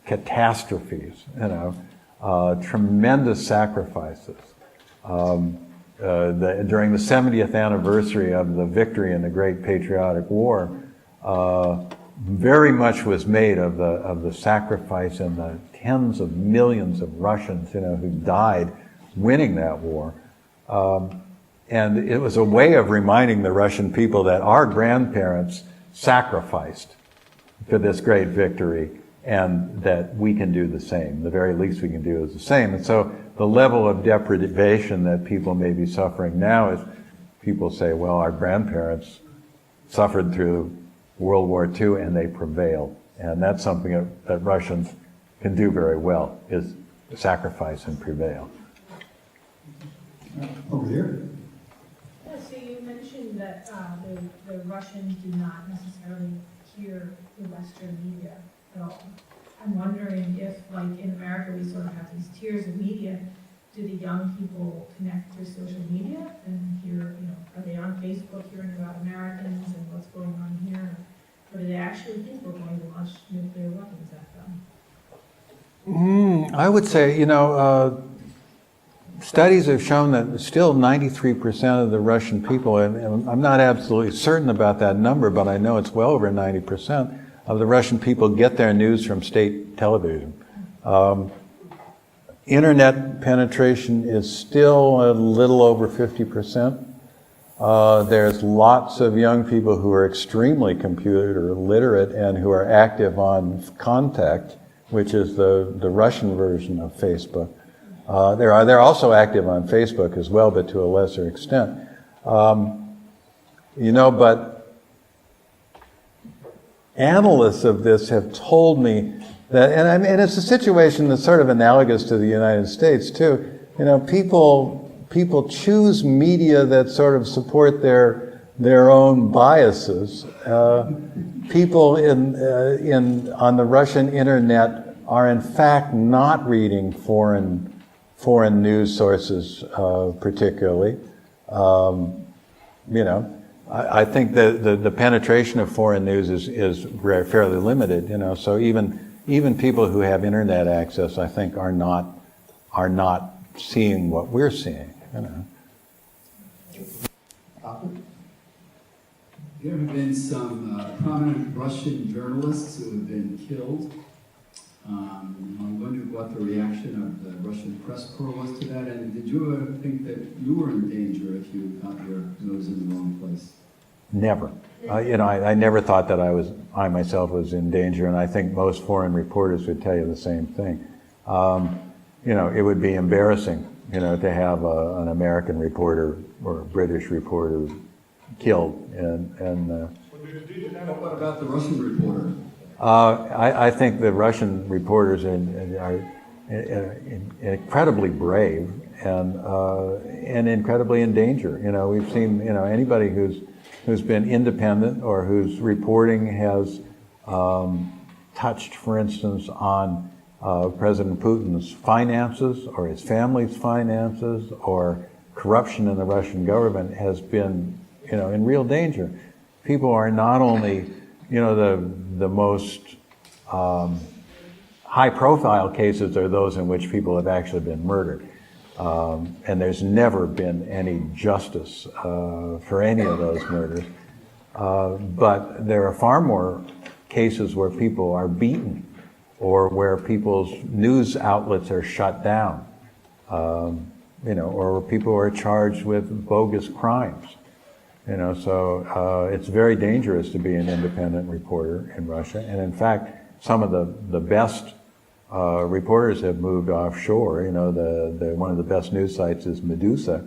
catastrophes, tremendous sacrifices. During the 70th anniversary of the victory in the Great Patriotic War, very much was made of the sacrifice and the tens of millions of Russians, who died winning that war. And it was a way of reminding the Russian people that our grandparents sacrificed for this great victory and that we can do the same. The very least we can do is the same. And so the level of deprivation that people may be suffering now is people say, well, our grandparents suffered through World War II and they prevailed. And that's something that Russians can do very well, is sacrifice and prevail. Over here. So you mentioned that the Russians do not necessarily hear the Western media at all. I'm wondering if, like in America, we sort of have these tiers of media. Do the young people connect through social media and hear, are they on Facebook hearing about Americans and what's going on here? Or do they actually think we're going to launch nuclear weapons at them? I would say, studies have shown that still 93% of the Russian people, and I'm not absolutely certain about that number, but I know it's well over 90% of the Russian people get their news from state television. Internet penetration is still a little over 50%. There's lots of young people who are extremely computer literate and who are active on Contact, which is the Russian version of Facebook. They're also active on Facebook as well, but to a lesser extent. But analysts of this have told me that, and it's a situation that's sort of analogous to the United States too. People choose media that sort of support their own biases. People on the Russian internet are in fact not reading foreign news sources particularly. I think the penetration of foreign news is fairly limited. So even people who have internet access, I think, are not seeing what we're seeing. There have been some prominent Russian journalists who have been killed. I wondered what the reaction of the Russian press corps was to that, and did you ever think that you were in danger if you got your nose in the wrong place? Never. I never thought that I myself was in danger, and I think most foreign reporters would tell you the same thing. It would be embarrassing, to have an American reporter or a British reporter killed. What about the Russian reporter? I think the Russian reporters incredibly brave and incredibly in danger. You know, we've seen, you know, anybody who's been independent or whose reporting has touched, for instance, on President Putin's finances or his family's finances or corruption in the Russian government has been, you know, in real danger. People are not only, you know, the most high-profile cases are those in which people have actually been murdered. And there's never been any justice for any of those murders. But there are far more cases where people are beaten or where people's news outlets are shut down, you know, or people are charged with bogus crimes. You know, so it's very dangerous to be an independent reporter in Russia. And in fact, some of the best reporters have moved offshore. You know, one of the best news sites is Medusa,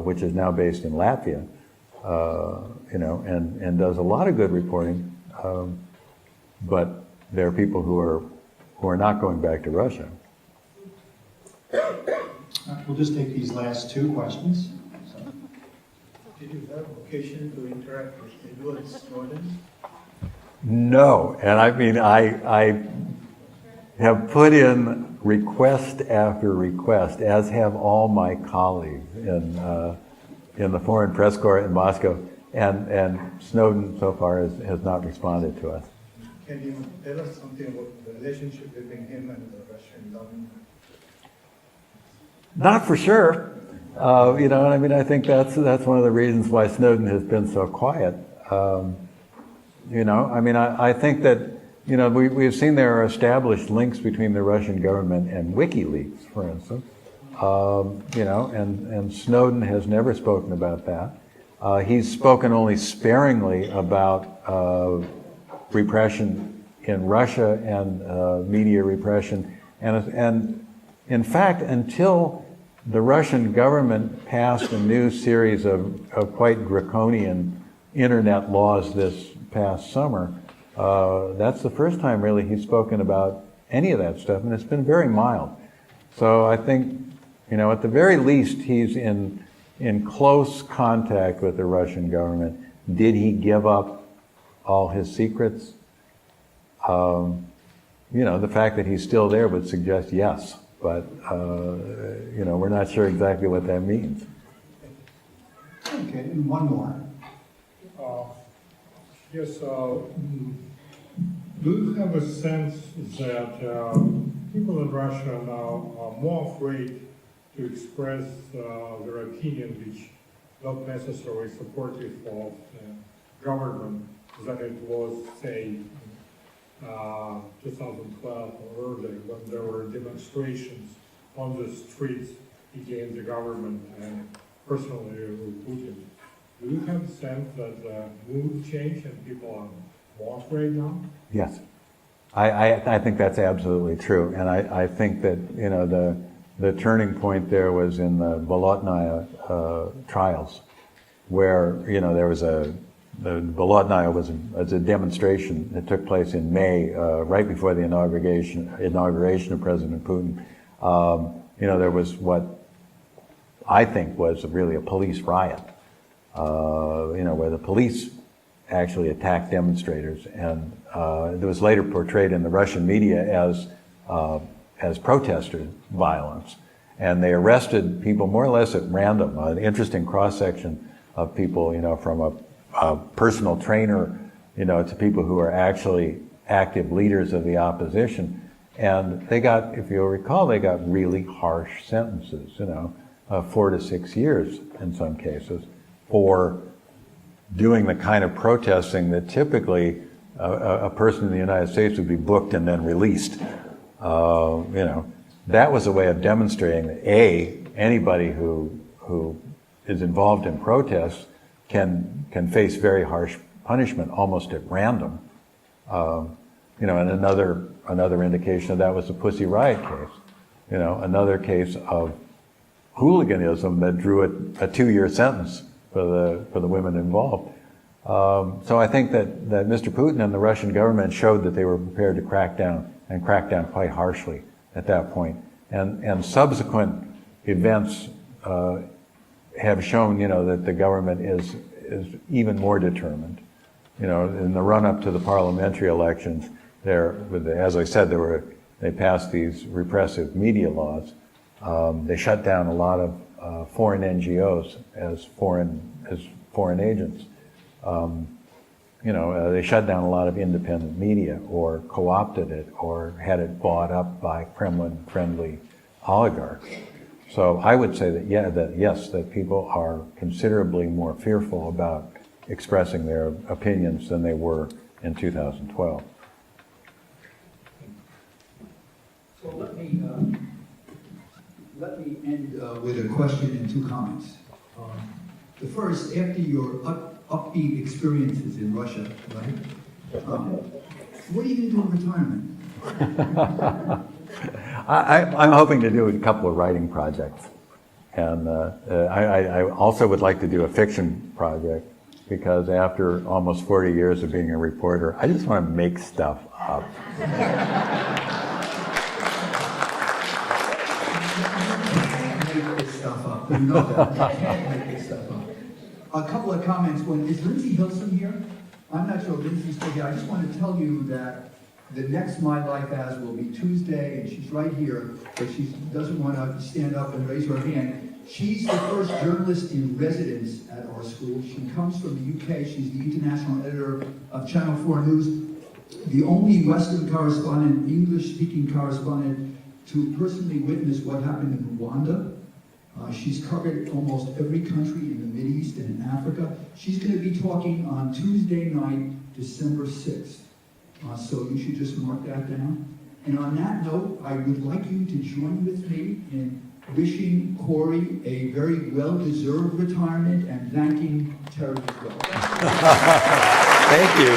which is now based in Latvia, you know, and does a lot of good reporting. But there are people who are not going back to Russia. We'll just take these last two questions. Did you have occasion to interact with Edward Snowden? No, and I mean, I have put in request after request, as have all my colleagues in the Foreign Press Corps in Moscow, and Snowden so far has not responded to us. Can you tell us something about the relationship between him and the Russian government? Not for sure. You know, I mean, I think that's one of the reasons why Snowden has been so quiet. You know, I mean, I think that, you know, we've seen there are established links between the Russian government and WikiLeaks, for instance. You know, and Snowden has never spoken about that. He's spoken only sparingly about repression in Russia and media repression. And in fact, until the Russian government passed a new series of quite draconian internet laws this past summer, that's the first time really he's spoken about any of that stuff, and it's been very mild. So I think, you know, at the very least, he's in close contact with the Russian government. Did he give up all his secrets? You know, the fact that he's still there would suggest yes, but, you know, we're not sure exactly what that means. Okay, and one more. Yes, do you have a sense that people in Russia now are more afraid to express their opinion, which not necessarily supportive of the government, than it was, say, 2012 or earlier, when there were demonstrations on the streets against the government and personally with Putin? Do you have a sense that the mood changed and people are more afraid now? Yes, I think that's absolutely true, and I think that, you know, the turning point there was in the Bolotnaya trials, where, you know, there was the Bolotnaya was a demonstration that took place in May, right before the inauguration of President Putin. You know, there was what I think was really a police riot. You know, where the police actually attacked demonstrators, and it was later portrayed in the Russian media as protester violence. And they arrested people more or less at random, an interesting cross-section of people, you know, from a personal trainer, you know, to people who are actually active leaders of the opposition. And they got, if you'll recall, they got really harsh sentences, you know, 4 to 6 years in some cases, for doing the kind of protesting that typically a person in the United States would be booked and then released. You know, that was a way of demonstrating that anybody who is involved in protests can face very harsh punishment almost at random. You know, and another indication of that was the Pussy Riot case. You know, another case of hooliganism that drew a 2-year sentence for the women involved. So I think that Mr. Putin and the Russian government showed that they were prepared to crack down, and crack down quite harshly at that point. And subsequent events have shown, that the government is even more determined. In the run-up to the parliamentary elections, as I said, they passed these repressive media laws. They shut down a lot of foreign NGOs as foreign agents. They shut down a lot of independent media, or co-opted it, or had it bought up by Kremlin-friendly oligarchs. So I would say that yes, that people are considerably more fearful about expressing their opinions than they were in 2012. So let me end with a question and two comments. The first, after your upbeat experiences in Russia, right? What are you going to do in retirement? I'm hoping to do a couple of writing projects. And I also would like to do a fiction project, because after almost 40 years of being a reporter, I just want to make stuff up. Make this stuff up. You know that. You can't make this stuff up. A couple of comments. Is Lindsay Hilson here? I'm not sure if Lindsay's still here. I just want to tell you that the next My Life As will be Tuesday, and she's right here, but she doesn't want to stand up and raise her hand. She's the first journalist in residence at our school. She comes from the UK. She's the international editor of Channel 4 News, the only Western correspondent, English-speaking correspondent, to personally witness what happened in Rwanda. She's covered almost every country in the Mideast and in Africa. She's going to be talking on Tuesday night, December 6th. So you should just mark that down. And on that note, I would like you to join with me in wishing Corey a very well-deserved retirement and thanking Terry as well. Thank you.